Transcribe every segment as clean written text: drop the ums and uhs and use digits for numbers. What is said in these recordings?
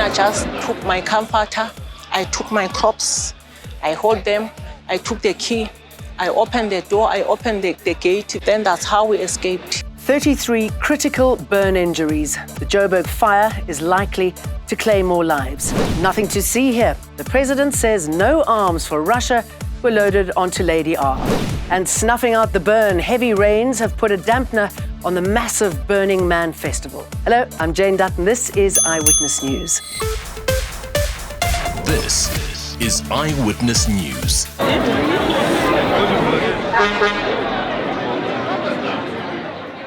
I just took my comforter, I took my crops, I hold them, I took the key, I opened the door, I opened the gate. Then that's how we escaped. 33 critical burn injuries. The Joburg fire is likely to claim more lives. Nothing to see here. The president says no arms for Russia were loaded onto Lady R. And snuffing out the burn, heavy rains have put a dampener on the massive Burning Man festival. Hello, I'm Jane Dutton. This is Eyewitness News. This is Eyewitness News.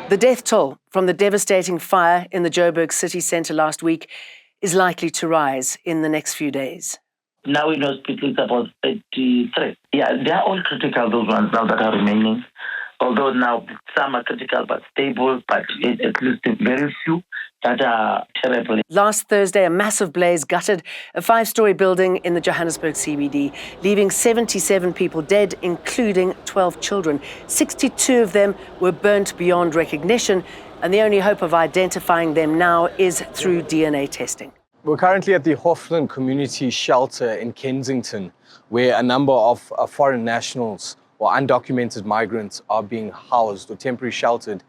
The death toll from the devastating fire in the Joburg city centre last week is likely to rise in the next few days. Now in hospital it's about 83. Yeah, they are all critical, those ones now that are remaining. Although now some are critical but stable, but at least very few that are terrible. Last Thursday, a massive blaze gutted a 5-storey building in the Johannesburg CBD, leaving 77 people dead, including 12 children. 62 of them were burnt beyond recognition, and the only hope of identifying them now is through DNA testing. We're currently at the Hoffland Community Shelter in Kensington, where a number of foreign nationals or undocumented migrants are being housed or temporarily sheltered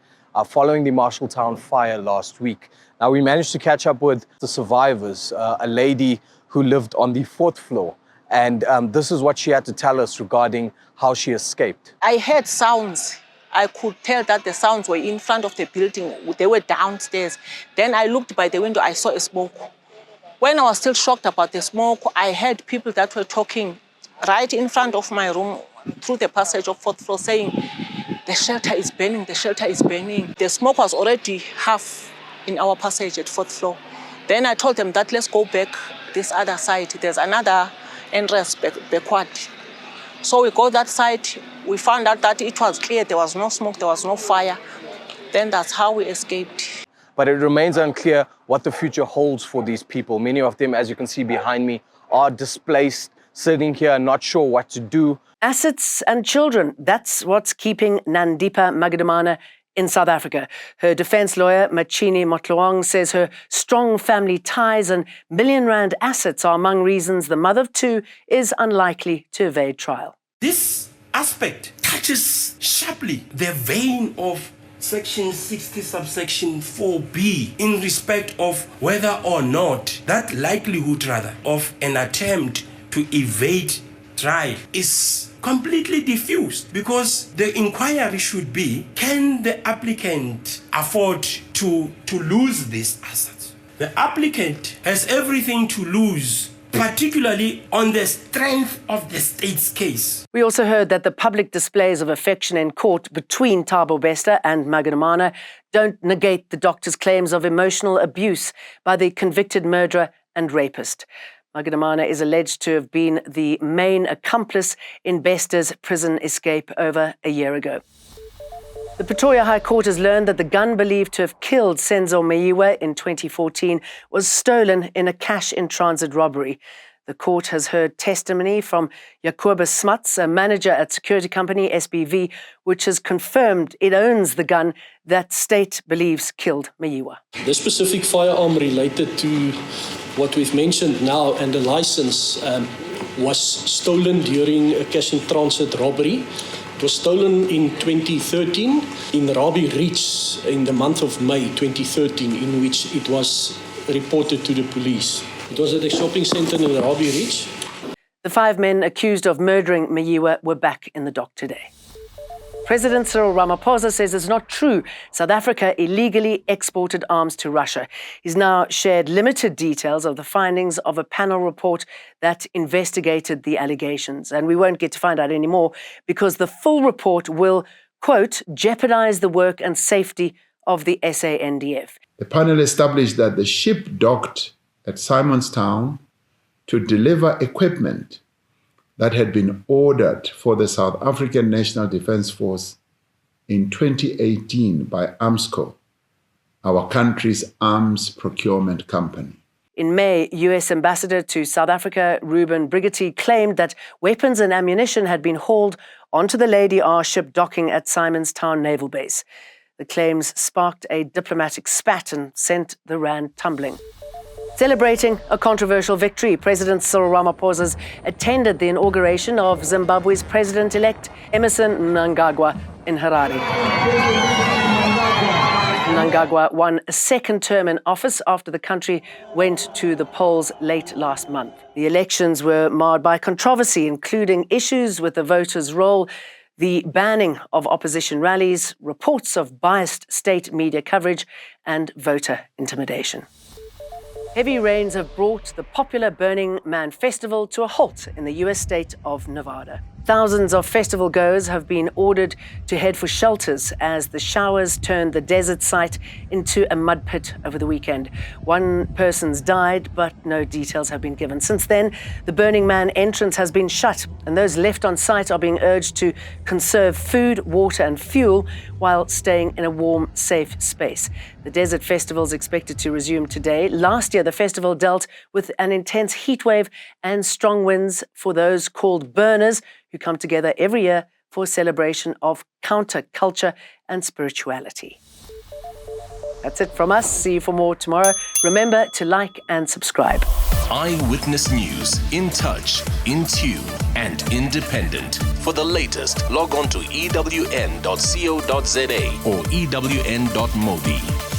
following the Marshalltown fire last week. Now, we managed to catch up with the survivors, a lady who lived on the 4th floor, and this is what she had to tell us regarding how she escaped. I heard sounds. I could tell that the sounds were in front of the building. They were downstairs. Then I looked by the window, I saw a smoke. When I was still shocked about the smoke, I heard people that were talking right in front of my room through the passage of 4th floor saying, the shelter is burning, the shelter is burning. The smoke was already half in our passage at 4th floor. Then I told them that let's go back this other side. There's another entrance backward. So we go that side. We found out that it was clear. There was no smoke, there was no fire. Then that's how we escaped. But it remains unclear what the future holds for these people. Many of them, as you can see behind me, are displaced, sitting here, not sure what to do. Assets and children, that's what's keeping Nandipha Magudumana in South Africa. Her defence lawyer, Machini Motloang, says her strong family ties and million-rand assets are among reasons the mother of 2 is unlikely to evade trial. This aspect touches sharply the vein of Section 60, subsection 4B, in respect of whether or not that likelihood, of an attempt to evade trial is completely diffused, because the inquiry should be, can the applicant afford to lose these assets? The applicant has everything to lose, particularly on the strength of the state's case. We also heard that the public displays of affection in court between Thabo Bester and Magudumana don't negate the doctor's claims of emotional abuse by the convicted murderer and rapist. Magudumana is alleged to have been the main accomplice in Bester's prison escape over a year ago. The Pretoria High Court has learned that the gun believed to have killed Senzo Meyiwa in 2014 was stolen in a cash-in-transit robbery. The court has heard testimony from Jacobus Smuts, a manager at security company SBV, which has confirmed it owns the gun that state believes killed Meyiwa. This specific firearm related to what we've mentioned now, and the license was stolen during a cash-in-transit robbery. It was stolen in 2013 in Rabie Reach in the month of May 2013, in which it was reported to the police. It was at a shopping centre in Rabie Reach. The 5 men accused of murdering Meyiwa were back in the dock today. President Cyril Ramaphosa says it's not true South Africa illegally exported arms to Russia. He's now shared limited details of the findings of a panel report that investigated the allegations. And we won't get to find out any more because the full report will, quote, jeopardize the work and safety of the SANDF. The panel established that the ship docked at Simonstown to deliver equipment that had been ordered for the South African National Defence Force in 2018 by Armsco, our country's arms procurement company. In May, US Ambassador to South Africa, Ruben Brigitte, claimed that weapons and ammunition had been hauled onto the Lady R ship docking at Simonstown Naval Base. The claims sparked a diplomatic spat and sent the rand tumbling. Celebrating a controversial victory, President Cyril Ramaphosa attended the inauguration of Zimbabwe's President-elect Emmerson Mnangagwa in Harare. Mnangagwa won a second term in office after the country went to the polls late last month. The elections were marred by controversy, including issues with the voters' roll, the banning of opposition rallies, reports of biased state media coverage, and voter intimidation. Heavy rains have brought the popular Burning Man Festival to a halt in the U.S. state of Nevada. Thousands of festival goers have been ordered to head for shelters as the showers turned the desert site into a mud pit over the weekend. One person's died, but no details have been given. Since then, the Burning Man entrance has been shut, and those left on site are being urged to conserve food, water, and fuel while staying in a warm, safe space. The Desert Festival is expected to resume today. Last year, the festival dealt with an intense heat wave and strong winds for those called burners, who come together every year for a celebration of counterculture and spirituality. That's it from us. See you for more tomorrow. Remember to like and subscribe. Eyewitness News, in touch, in tune, and independent. For the latest, log on to ewn.co.za or ewn.mobi.